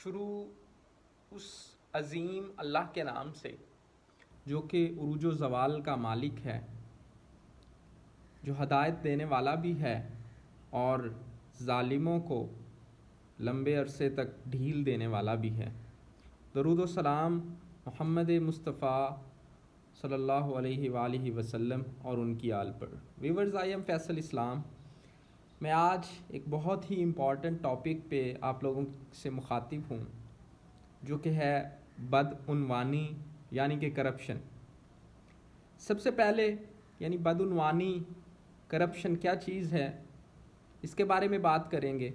شروع اس عظیم اللہ کے نام سے جو کہ عروج و زوال کا مالک ہے، جو ہدایت دینے والا بھی ہے اور ظالموں کو لمبے عرصے تک ڈھیل دینے والا بھی ہے۔ درود و سلام محمد مصطفیٰ صلی اللہ علیہ وآلہ وسلم اور ان کی آل پر۔ ویورز، آئی ایم فیصل اسلام۔ میں آج ایک بہت ہی امپورٹنٹ ٹاپک پہ آپ لوگوں سے مخاطب ہوں، جو کہ ہے بدعنوانی یعنی کہ کرپشن۔ سب سے پہلے یعنی بدعنوانی کرپشن کیا چیز ہے، اس کے بارے میں بات کریں گے۔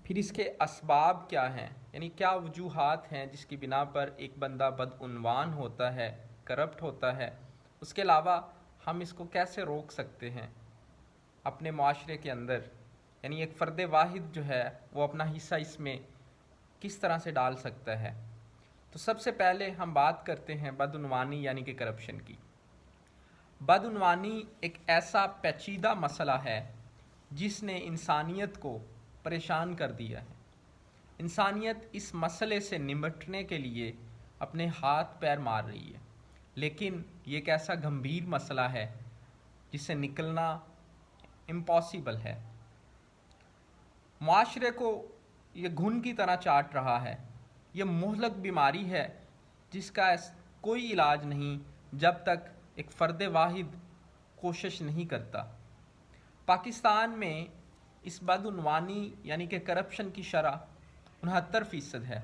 پھر اس کے اسباب کیا ہیں، یعنی کیا وجوہات ہیں جس کی بنا پر ایک بندہ بدعنوان ہوتا ہے، کرپٹ ہوتا ہے۔ اس کے علاوہ ہم اس کو کیسے روک سکتے ہیں اپنے معاشرے کے اندر، یعنی ایک فرد واحد جو ہے وہ اپنا حصہ اس میں کس طرح سے ڈال سکتا ہے۔ تو سب سے پہلے ہم بات کرتے ہیں بدعنوانی یعنی کہ کرپشن کی۔ بدعنوانی ایک ایسا پیچیدہ مسئلہ ہے جس نے انسانیت کو پریشان کر دیا ہے۔ انسانیت اس مسئلے سے نمٹنے کے لیے اپنے ہاتھ پیر مار رہی ہے، لیکن یہ ایک ایسا گمبھیر مسئلہ ہے جس سے نکلنا امپاسبل ہے۔ معاشرے کو یہ گھن کی طرح چاٹ رہا ہے۔ یہ مہلک بیماری ہے جس کا کوئی علاج نہیں جب تک ایک فرد واحد کوشش نہیں کرتا۔ پاکستان میں اس بدعنوانی یعنی کہ کرپشن کی شرح 69% ہے۔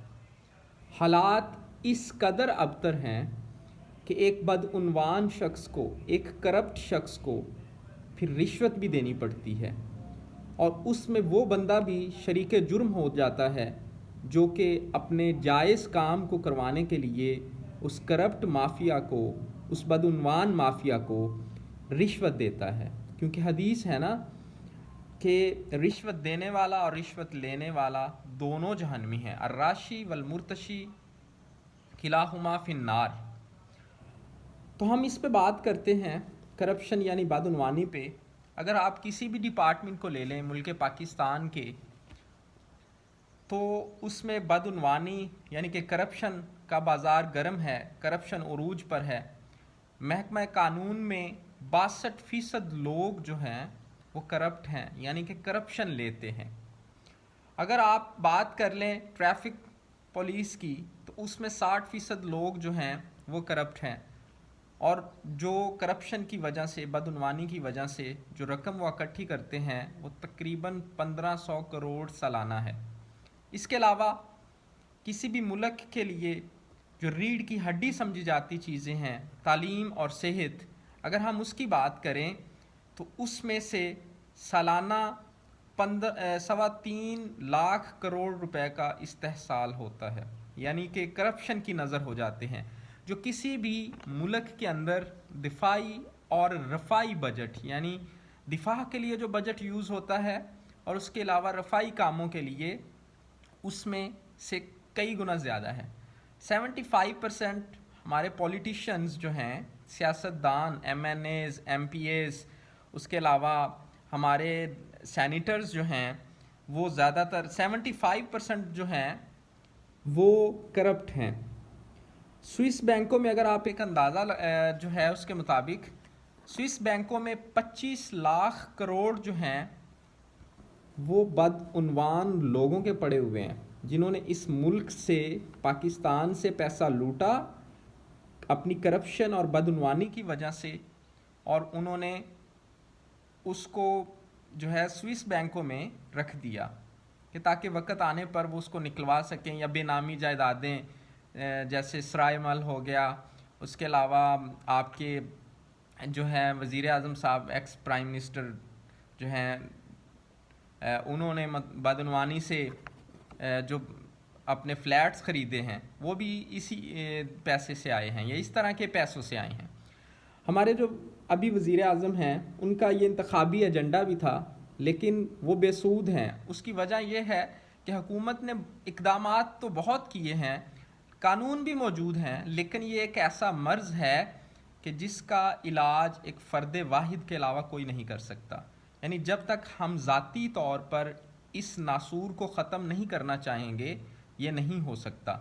حالات اس قدر ابتر ہیں کہ ایک بدعنوان شخص کو، ایک کرپٹ شخص کو پھر رشوت بھی دینی پڑتی ہے، اور اس میں وہ بندہ بھی شریک جرم ہو جاتا ہے جو کہ اپنے جائز کام کو کروانے کے لیے اس کرپٹ مافیا کو، اس بدعنوان مافیا کو رشوت دیتا ہے۔ کیونکہ حدیث ہے نا کہ رشوت دینے والا اور رشوت لینے والا دونوں جہنمی ہیں، الراشی والمرتشی کلاہما فی النار۔ تو ہم اس پہ بات کرتے ہیں، کرپشن یعنی بدعنوانی پہ۔ اگر آپ کسی بھی ڈپارٹمنٹ کو لے لیں ملک پاکستان کے، تو اس میں بدعنوانی یعنی کہ کرپشن کا بازار گرم ہے، کرپشن عروج پر ہے۔ محکمہ قانون میں 62% لوگ جو ہیں وہ کرپٹ ہیں، یعنی کہ کرپشن لیتے ہیں۔ اگر آپ بات کر لیں ٹریفک پولیس کی، تو اس میں 60% لوگ جو ہیں وہ کرپٹ ہیں، اور جو کرپشن کی وجہ سے، بدعنوانی کی وجہ سے جو رقم وہ اکٹھی کرتے ہیں وہ تقریباً 1500 کروڑ سالانہ ہے۔ اس کے علاوہ کسی بھی ملک کے لیے جو ریڑھ کی ہڈی سمجھی جاتی چیزیں ہیں، تعلیم اور صحت، اگر ہم اس کی بات کریں تو اس میں سے سالانہ 3.25 لاکھ کروڑ روپے کا استحصال ہوتا ہے، یعنی کہ کرپشن کی نظر ہو جاتے ہیں۔ جو کسی بھی ملک کے اندر دفاعی اور رفاعی بجٹ، یعنی دفاع کے لیے جو بجٹ یوز ہوتا ہے اور اس کے علاوہ رفاعی کاموں کے لیے، اس میں سے کئی گنا زیادہ ہے۔ 75% ہمارے پولیٹیشنز جو ہیں، سیاستدان، MNAs، MPAs، اس کے علاوہ ہمارے سینیٹرز جو ہیں، وہ زیادہ تر 75% جو ہیں وہ کرپٹ ہیں۔ سوئس بینکوں میں اگر آپ ایک اندازہ جو ہے اس کے مطابق، سوئس بینکوں میں 25 لاکھ کروڑ جو ہیں وہ بدعنوان لوگوں کے پڑے ہوئے ہیں، جنہوں نے اس ملک سے، پاکستان سے پیسہ لوٹا اپنی کرپشن اور بدعنوانی کی وجہ سے، اور انہوں نے اس کو جو ہے سوئس بینکوں میں رکھ دیا کہ تاکہ وقت آنے پر وہ اس کو نکلوا سکیں، یا بے نامی جائیدادیں جیسے سرائے مل ہو گیا۔ اس کے علاوہ آپ کے جو ہے وزیر اعظم صاحب، ایکس پرائم منسٹر جو ہیں، انہوں نے بدعنوانی سے جو اپنے فلیٹس خریدے ہیں وہ بھی اسی پیسے سے آئے ہیں، یا اس طرح کے پیسوں سے آئے ہیں۔ ہمارے جو ابھی وزیر اعظم ہیں، ان کا یہ انتخابی ایجنڈا بھی تھا، لیکن وہ بے سود ہیں۔ اس کی وجہ یہ ہے کہ حکومت نے اقدامات تو بہت کیے ہیں، قانون بھی موجود ہیں، لیکن یہ ایک ایسا مرض ہے کہ جس کا علاج ایک فرد واحد کے علاوہ کوئی نہیں کر سکتا۔ یعنی جب تک ہم ذاتی طور پر اس ناسور کو ختم نہیں کرنا چاہیں گے، یہ نہیں ہو سکتا،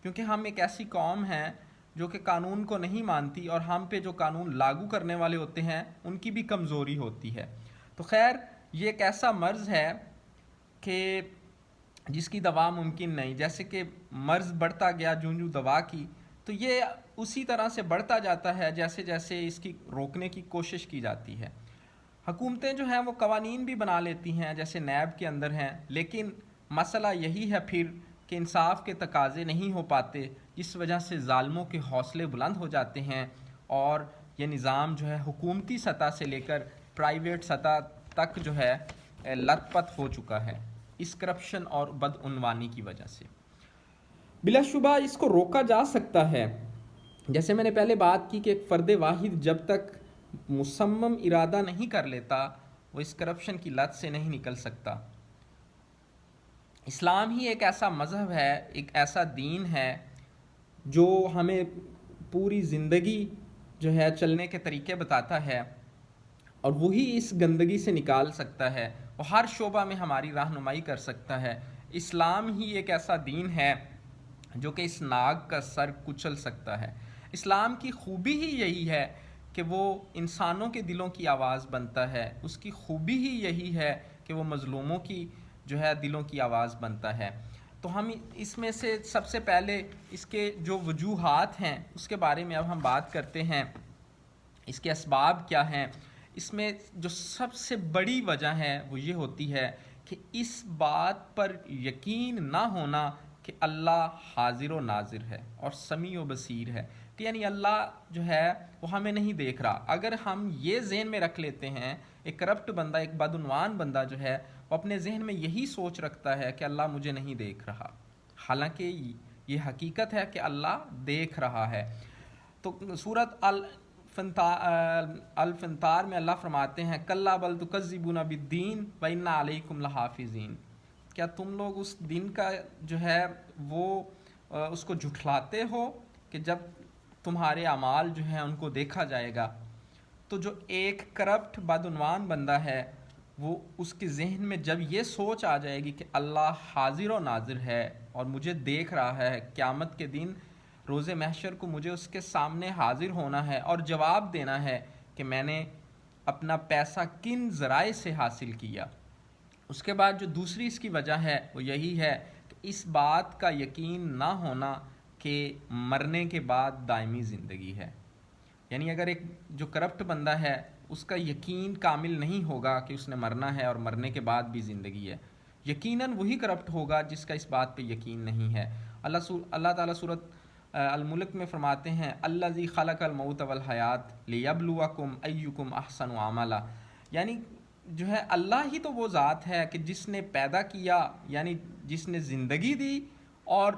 کیونکہ ہم ایک ایسی قوم ہیں جو کہ قانون کو نہیں مانتی، اور ہم پہ جو قانون لاگو کرنے والے ہوتے ہیں ان کی بھی کمزوری ہوتی ہے۔ تو خیر، یہ ایک ایسا مرض ہے کہ جس کی دوا ممکن نہیں، جیسے کہ مرض بڑھتا گیا جوں دوا کی، تو یہ اسی طرح سے بڑھتا جاتا ہے جیسے جیسے اس کی روکنے کی کوشش کی جاتی ہے۔ حکومتیں جو ہیں وہ قوانین بھی بنا لیتی ہیں، جیسے نیب کے اندر ہیں، لیکن مسئلہ یہی ہے پھر کہ انصاف کے تقاضے نہیں ہو پاتے، جس وجہ سے ظالموں کے حوصلے بلند ہو جاتے ہیں، اور یہ نظام جو ہے حکومتی سطح سے لے کر پرائیویٹ سطح تک جو ہے لت پت ہو چکا ہے اس کرپشن اور بدعنوانی کی وجہ سے۔ بلا شبہ اس کو روکا جا سکتا ہے، جیسے میں نے پہلے بات کی کہ ایک فرد واحد جب تک مصمم ارادہ نہیں کر لیتا وہ اس کرپشن کی لت سے نہیں نکل سکتا۔ اسلام ہی ایک ایسا مذہب ہے، ایک ایسا دین ہے جو ہمیں پوری زندگی جو ہے چلنے کے طریقے بتاتا ہے، اور وہی اس گندگی سے نکال سکتا ہے، وہ ہر شعبہ میں ہماری رہنمائی کر سکتا ہے۔ اسلام ہی ایک ایسا دین ہے جو کہ اس ناگ کا سر کچل سکتا ہے۔ اسلام کی خوبی ہی یہی ہے کہ وہ انسانوں کے دلوں کی آواز بنتا ہے، اس کی خوبی ہی یہی ہے کہ وہ مظلوموں کی جو ہے دلوں کی آواز بنتا ہے۔ تو ہم اس میں سے سب سے پہلے اس کے جو وجوہات ہیں اس کے بارے میں اب ہم بات کرتے ہیں، اس کے اسباب کیا ہیں۔ اس میں جو سب سے بڑی وجہ ہے وہ یہ ہوتی ہے کہ اس بات پر یقین نہ ہونا کہ اللہ حاضر و ناظر ہے اور سمیع و بصیر ہے، کہ یعنی اللہ جو ہے وہ ہمیں نہیں دیکھ رہا۔ اگر ہم یہ ذہن میں رکھ لیتے ہیں، ایک کرپٹ بندہ، ایک بدعنوان بندہ جو ہے وہ اپنے ذہن میں یہی سوچ رکھتا ہے کہ اللہ مجھے نہیں دیکھ رہا، حالانکہ یہ حقیقت ہے کہ اللہ دیکھ رہا ہے۔ تو سورۃ الفنطار میں اللہ فرماتے ہیں کلا بل تکذبون بالدین وان علیکم لحافظین، کیا تم لوگ اس دن کا جو ہے وہ اس کو جھٹلاتے ہو کہ جب تمہارے اعمال جو ہیں ان کو دیکھا جائے گا۔ تو جو ایک کرپٹ بدعنوان بندہ ہے وہ اس کے ذہن میں جب یہ سوچ آ جائے گی کہ اللہ حاضر و ناظر ہے اور مجھے دیکھ رہا ہے، قیامت کے دن روز محشر کو مجھے اس کے سامنے حاضر ہونا ہے اور جواب دینا ہے کہ میں نے اپنا پیسہ کن ذرائع سے حاصل کیا۔ اس کے بعد جو دوسری اس کی وجہ ہے وہ یہی ہے کہ اس بات کا یقین نہ ہونا کہ مرنے کے بعد دائمی زندگی ہے۔ یعنی اگر ایک جو کرپٹ بندہ ہے اس کا یقین کامل نہیں ہوگا کہ اس نے مرنا ہے اور مرنے کے بعد بھی زندگی ہے، یقیناً وہی کرپٹ ہوگا جس کا اس بات پہ یقین نہیں ہے۔ اللہ تعالیٰ سورۃ الملک میں فرماتے ہیں الذی خلق الموت والحیات لیبلوکم ایکم احسن عملا، یعنی جو ہے اللہ ہی تو وہ ذات ہے کہ جس نے پیدا کیا، یعنی جس نے زندگی دی، اور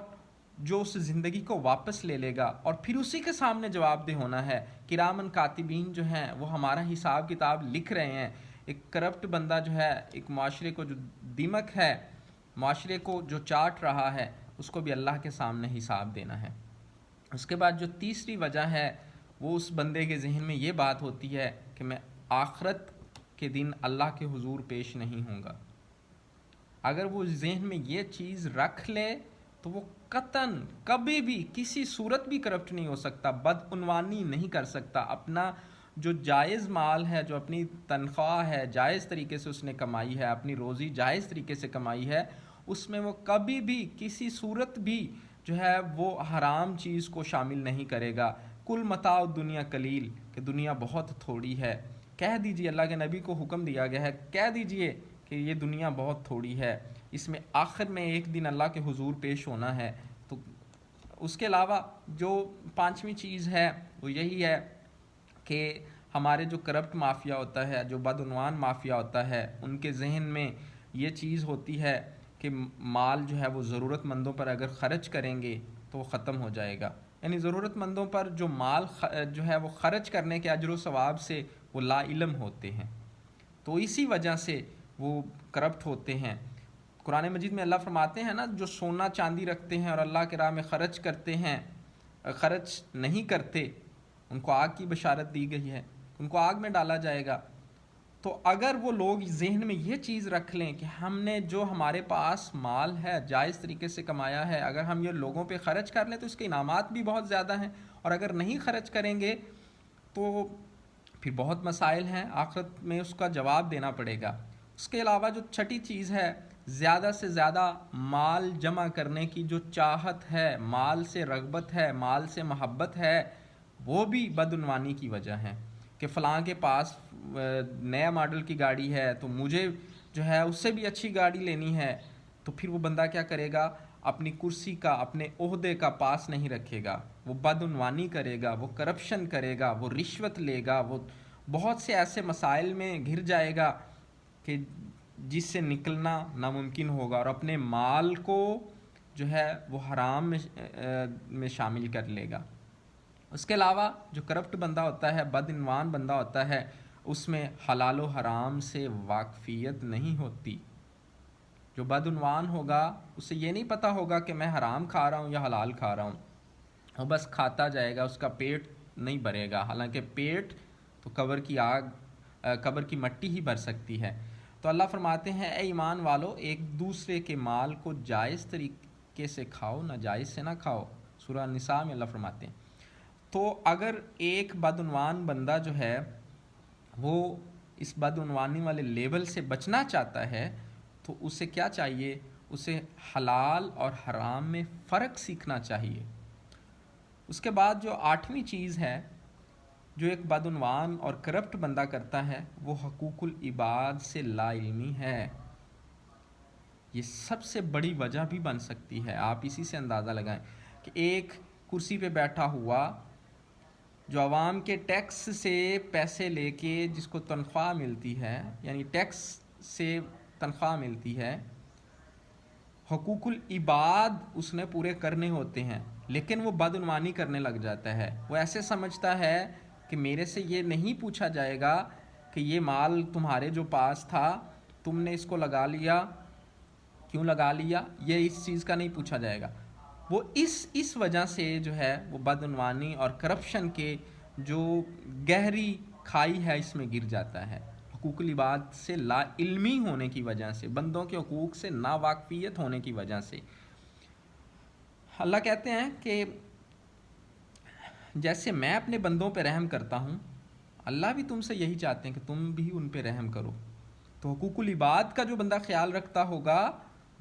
جو اس زندگی کو واپس لے لے گا اور پھر اسی کے سامنے جواب دہ ہونا ہے۔ کرامن کاتبین جو ہیں وہ ہمارا حساب کتاب لکھ رہے ہیں۔ ایک کرپٹ بندہ جو ہے، ایک معاشرے کو جو دیمک ہے، معاشرے کو جو چاٹ رہا ہے، اس کو بھی اللہ کے سامنے حساب دینا ہے۔ اس کے بعد جو تیسری وجہ ہے وہ اس بندے کے ذہن میں یہ بات ہوتی ہے کہ میں آخرت کے دن اللہ کے حضور پیش نہیں ہوں گا۔ اگر وہ ذہن میں یہ چیز رکھ لے تو وہ قطعاً کبھی بھی کسی صورت بھی کرپٹ نہیں ہو سکتا، بدعنوانی نہیں کر سکتا، اپنا جو جائز مال ہے، جو اپنی تنخواہ ہے جائز طریقے سے اس نے کمائی ہے، اپنی روزی جائز طریقے سے کمائی ہے، اس میں وہ کبھی بھی کسی صورت بھی جو ہے وہ حرام چیز کو شامل نہیں کرے گا۔ کل متاع دنیا قلیل، کہ دنیا بہت تھوڑی ہے، کہہ دیجئے، اللہ کے نبی کو حکم دیا گیا ہے کہہ دیجئے کہ یہ دنیا بہت تھوڑی ہے، اس میں آخر میں ایک دن اللہ کے حضور پیش ہونا ہے۔ تو اس کے علاوہ جو پانچویں چیز ہے وہ یہی ہے کہ ہمارے جو کرپٹ مافیا ہوتا ہے، جو بدعنوان مافیا ہوتا ہے، ان کے ذہن میں یہ چیز ہوتی ہے کہ مال جو ہے وہ ضرورت مندوں پر اگر خرچ کریں گے تو وہ ختم ہو جائے گا، یعنی ضرورت مندوں پر جو مال جو ہے وہ خرچ کرنے کے اجر و ثواب سے وہ لا علم ہوتے ہیں، تو اسی وجہ سے وہ کرپٹ ہوتے ہیں۔ قرآن مجید میں اللہ فرماتے ہیں نا، جو سونا چاندی رکھتے ہیں اور اللہ کے راہ میں خرچ کرتے ہیں، خرچ نہیں کرتے، ان کو آگ کی بشارت دی گئی ہے، ان کو آگ میں ڈالا جائے گا۔ تو اگر وہ لوگ ذہن میں یہ چیز رکھ لیں کہ ہم نے جو ہمارے پاس مال ہے جائز طریقے سے کمایا ہے، اگر ہم یہ لوگوں پہ خرچ کر لیں تو اس کے انعامات بھی بہت زیادہ ہیں، اور اگر نہیں خرچ کریں گے تو پھر بہت مسائل ہیں، آخرت میں اس کا جواب دینا پڑے گا۔ اس کے علاوہ جو چھٹی چیز ہے، زیادہ سے زیادہ مال جمع کرنے کی جو چاہت ہے، مال سے رغبت ہے، مال سے محبت ہے، وہ بھی بدعنوانی کی وجہ ہے کہ فلاں کے پاس نیا ماڈل کی گاڑی ہے تو مجھے جو ہے اس سے بھی اچھی گاڑی لینی ہے، تو پھر وہ بندہ کیا کرے گا؟ اپنی کرسی کا، اپنے عہدے کا پاس نہیں رکھے گا، وہ بدعنوانی کرے گا، وہ کرپشن کرے گا، وہ رشوت لے گا، وہ بہت سے ایسے مسائل میں گھر جائے گا کہ جس سے نکلنا ناممکن ہوگا، اور اپنے مال کو جو ہے وہ حرام میں شامل کر لے گا۔ اس کے علاوہ جو کرپٹ بندہ ہوتا ہے، بدعنوان بندہ ہوتا ہے، اس میں حلال و حرام سے واقفیت نہیں ہوتی۔ جو بدعنوان ہوگا اسے یہ نہیں پتہ ہوگا کہ میں حرام کھا رہا ہوں یا حلال کھا رہا ہوں، وہ بس کھاتا جائے گا، اس کا پیٹ نہیں بھرے گا، حالانکہ پیٹ تو قبر کی مٹی ہی بھر سکتی ہے۔ تو اللہ فرماتے ہیں اے ایمان والو، ایک دوسرے کے مال کو جائز طریقے سے کھاؤ، ناجائز سے نہ کھاؤ۔ سورہ النساء میں اللہ فرماتے ہیں۔ تو اگر ایک بدعنوان بندہ جو ہے وہ اس بدعنوانی والے لیبل سے بچنا چاہتا ہے تو اسے کیا چاہیے؟ اسے حلال اور حرام میں فرق سیکھنا چاہیے۔ اس کے بعد جو 8ویں چیز ہے جو ایک بدعنوان اور کرپٹ بندہ کرتا ہے، وہ حقوق العباد سے لا علمی ہے۔ یہ سب سے بڑی وجہ بھی بن سکتی ہے، آپ اسی سے اندازہ لگائیں کہ ایک کرسی پہ بیٹھا ہوا جو عوام کے ٹیکس سے پیسے لے کے جس کو تنخواہ ملتی ہے، یعنی ٹیکس سے تنخواہ ملتی ہے، حقوق العباد اس نے پورے کرنے ہوتے ہیں، لیکن وہ بدعنوانی کرنے لگ جاتا ہے۔ وہ ایسے سمجھتا ہے کہ میرے سے یہ نہیں پوچھا جائے گا کہ یہ مال تمہارے جو پاس تھا تم نے اس کو لگا لیا، کیوں لگا لیا، یہ اس چیز کا نہیں پوچھا جائے گا۔ وہ اس وجہ سے جو ہے وہ بدعنوانی اور کرپشن کے جو گہری کھائی ہے اس میں گر جاتا ہے، حقوق العباد سے لا علمی ہونے کی وجہ سے، بندوں کے حقوق سے ناواقفیت ہونے کی وجہ سے۔ اللہ کہتے ہیں کہ جیسے میں اپنے بندوں پہ رحم کرتا ہوں، اللہ بھی تم سے یہی چاہتے ہیں کہ تم بھی ان پہ رحم کرو۔ تو حقوق العباد کا جو بندہ خیال رکھتا ہوگا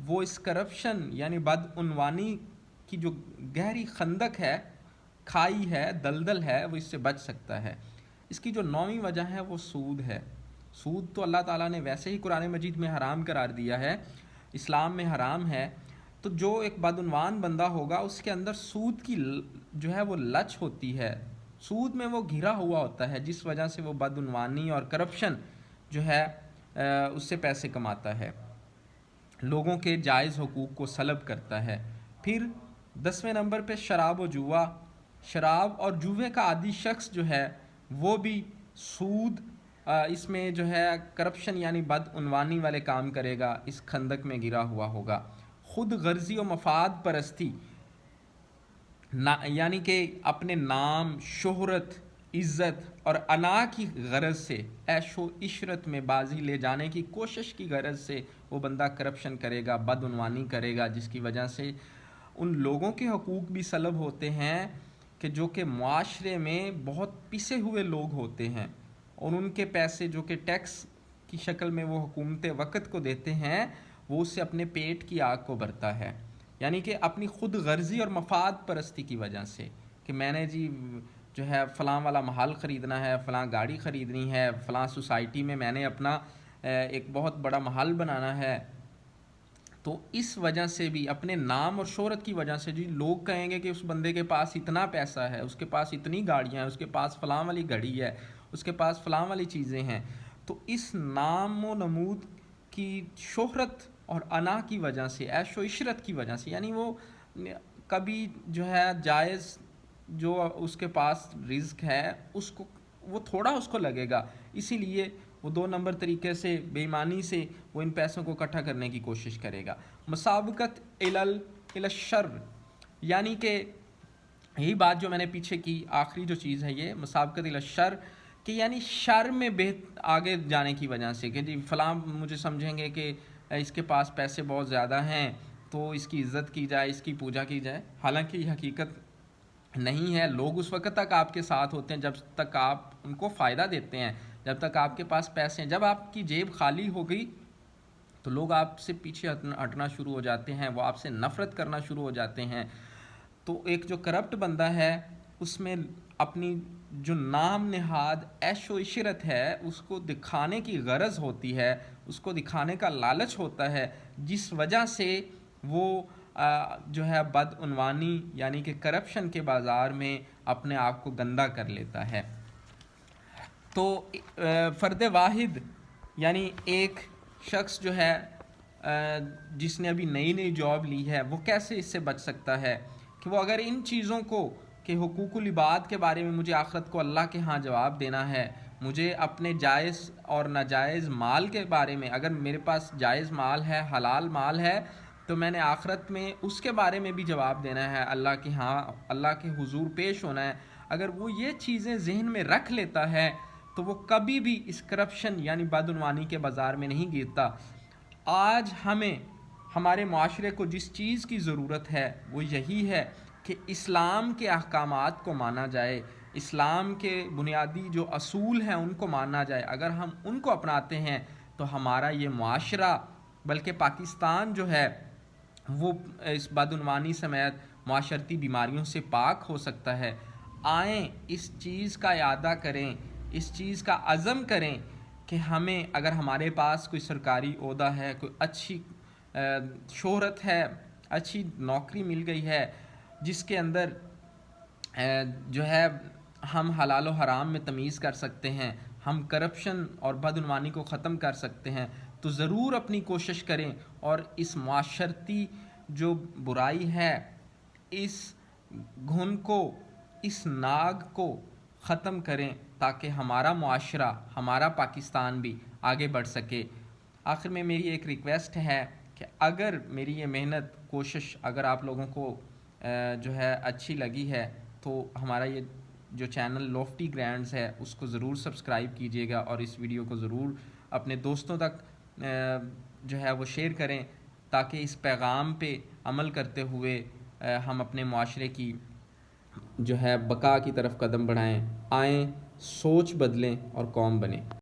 وہ اس کرپشن یعنی بدعنوانی کی جو گہری خندق ہے، کھائی ہے، دلدل ہے، وہ اس سے بچ سکتا ہے۔ اس کی جو 9ویں وجہ ہے وہ سود ہے۔ سود تو اللہ تعالیٰ نے ویسے ہی قرآن مجید میں حرام قرار دیا ہے، اسلام میں حرام ہے، تو جو ایک بدعنوان بندہ ہوگا اس کے اندر سود کی جو ہے وہ لچ ہوتی ہے، سود میں وہ گھرا ہوا ہوتا ہے، جس وجہ سے وہ بدعنوانی اور کرپشن جو ہے اس سے پیسے کماتا ہے، لوگوں کے جائز حقوق کو سلب کرتا ہے۔ پھر 10ویں نمبر پہ شراب و جوا، شراب اور جوے کا عادی شخص جو ہے وہ بھی سود اس میں جو ہے کرپشن یعنی بدعنوانی والے کام کرے گا، اس خندق میں گرا ہوا ہوگا۔ خود غرضی و مفاد پرستی یعنی کہ اپنے نام، شہرت، عزت اور انا کی غرض سے، عیش و عشرت میں بازی لے جانے کی کوشش کی غرض سے وہ بندہ کرپشن کرے گا، بدعنوانی کرے گا، جس کی وجہ سے ان لوگوں کے حقوق بھی سلب ہوتے ہیں کہ جو کہ معاشرے میں بہت پسے ہوئے لوگ ہوتے ہیں، اور ان کے پیسے جو کہ ٹیکس کی شکل میں وہ حکومت وقت کو دیتے ہیں، وہ اس سے اپنے پیٹ کی آگ کو بھرتا ہے، یعنی کہ اپنی خود غرضی اور مفاد پرستی کی وجہ سے کہ میں نے جی جو ہے فلاں والا محل خریدنا ہے، فلاں گاڑی خریدنی ہے، فلاں سوسائٹی میں نے اپنا ایک بہت بڑا محل بنانا ہے، تو اس وجہ سے بھی اپنے نام اور شہرت کی وجہ سے جی لوگ کہیں گے کہ اس بندے کے پاس اتنا پیسہ ہے، اس کے پاس اتنی گاڑیاں ہیں، اس کے پاس فلاں والی گھڑی ہے، اس کے پاس فلاں والی چیزیں ہیں، تو اس نام و نمود کی شہرت اور انا کی وجہ سے، عیش و عشرت کی وجہ سے، یعنی وہ کبھی جو ہے جائز جو اس کے پاس رزق ہے اس کو وہ تھوڑا اس کو لگے گا، اسی لیے وہ 2 نمبر طریقے سے بے ایمانی سے وہ ان پیسوں کو اکٹھا کرنے کی کوشش کرے گا۔ مسابقت الی الشر، یعنی کہ یہی بات جو میں نے پیچھے کی، آخری جو چیز ہے یہ مسابقت الی الشر کہ یعنی شر میں آگے جانے کی وجہ سے کہ جی فلاں مجھے سمجھیں گے کہ اس کے پاس پیسے بہت زیادہ ہیں تو اس کی عزت کی جائے، اس کی پوجا کی جائے، حالانکہ یہ حقیقت نہیں ہے۔ لوگ اس وقت تک آپ کے ساتھ ہوتے ہیں جب تک آپ ان کو فائدہ دیتے ہیں، جب تک آپ کے پاس پیسے ہیں۔ جب آپ کی جیب خالی ہو گئی تو لوگ آپ سے پیچھے ہٹنا شروع ہو جاتے ہیں، وہ آپ سے نفرت کرنا شروع ہو جاتے ہیں۔ تو ایک جو کرپٹ بندہ ہے اس میں اپنی جو نام نہاد عیش و عشرت ہے اس کو دکھانے کی غرض ہوتی ہے، اس کو دکھانے کا لالچ ہوتا ہے، جس وجہ سے وہ جو ہے بدعنوانی یعنی کہ کرپشن کے بازار میں اپنے آپ کو گندا کر لیتا ہے۔ تو فرد واحد یعنی ایک شخص جو ہے جس نے ابھی نئی نئی جاب لی ہے وہ کیسے اس سے بچ سکتا ہے کہ وہ اگر ان چیزوں کو کہ حقوق العباد کے بارے میں مجھے آخرت کو اللہ کے ہاں جواب دینا ہے، مجھے اپنے جائز اور ناجائز مال کے بارے میں، اگر میرے پاس جائز مال ہے، حلال مال ہے، تو میں نے آخرت میں اس کے بارے میں بھی جواب دینا ہے، اللہ کے ہاں اللہ کے حضور پیش ہونا ہے۔ اگر وہ یہ چیزیں ذہن میں رکھ لیتا ہے تو وہ کبھی بھی اس کرپشن یعنی بدعنوانی کے بازار میں نہیں گرتا۔ آج ہمیں ہمارے معاشرے کو جس چیز کی ضرورت ہے وہ یہی ہے کہ اسلام کے احکامات کو مانا جائے، اسلام کے بنیادی جو اصول ہیں ان کو مانا جائے۔ اگر ہم ان کو اپناتے ہیں تو ہمارا یہ معاشرہ بلکہ پاکستان جو ہے وہ اس بدعنوانی سمیت معاشرتی بیماریوں سے پاک ہو سکتا ہے۔ آئیں اس چیز کا اعادہ کریں، اس چیز کا عزم کریں کہ ہمیں اگر ہمارے پاس کوئی سرکاری عہدہ ہے، کوئی اچھی شہرت ہے، اچھی نوکری مل گئی ہے جس کے اندر جو ہے ہم حلال و حرام میں تمیز کر سکتے ہیں، ہم کرپشن اور بدعنوانی کو ختم کر سکتے ہیں، تو ضرور اپنی کوشش کریں اور اس معاشرتی جو برائی ہے، اس گھن کو، اس ناگ کو ختم کریں تاکہ ہمارا معاشرہ، ہمارا پاکستان بھی آگے بڑھ سکے۔ آخر میں میری ایک ریکویسٹ ہے کہ اگر میری یہ محنت کوشش اگر آپ لوگوں کو جو ہے اچھی لگی ہے تو ہمارا یہ جو چینل لوفٹی گرینڈز ہے اس کو ضرور سبسکرائب کیجیے گا اور اس ویڈیو کو ضرور اپنے دوستوں تک جو ہے وہ شیئر کریں تاکہ اس پیغام پہ عمل کرتے ہوئے ہم اپنے معاشرے کی جو ہے بقا کی طرف قدم بڑھائیں۔ آئیں، سوچ بدلیں اور قوم بنیں۔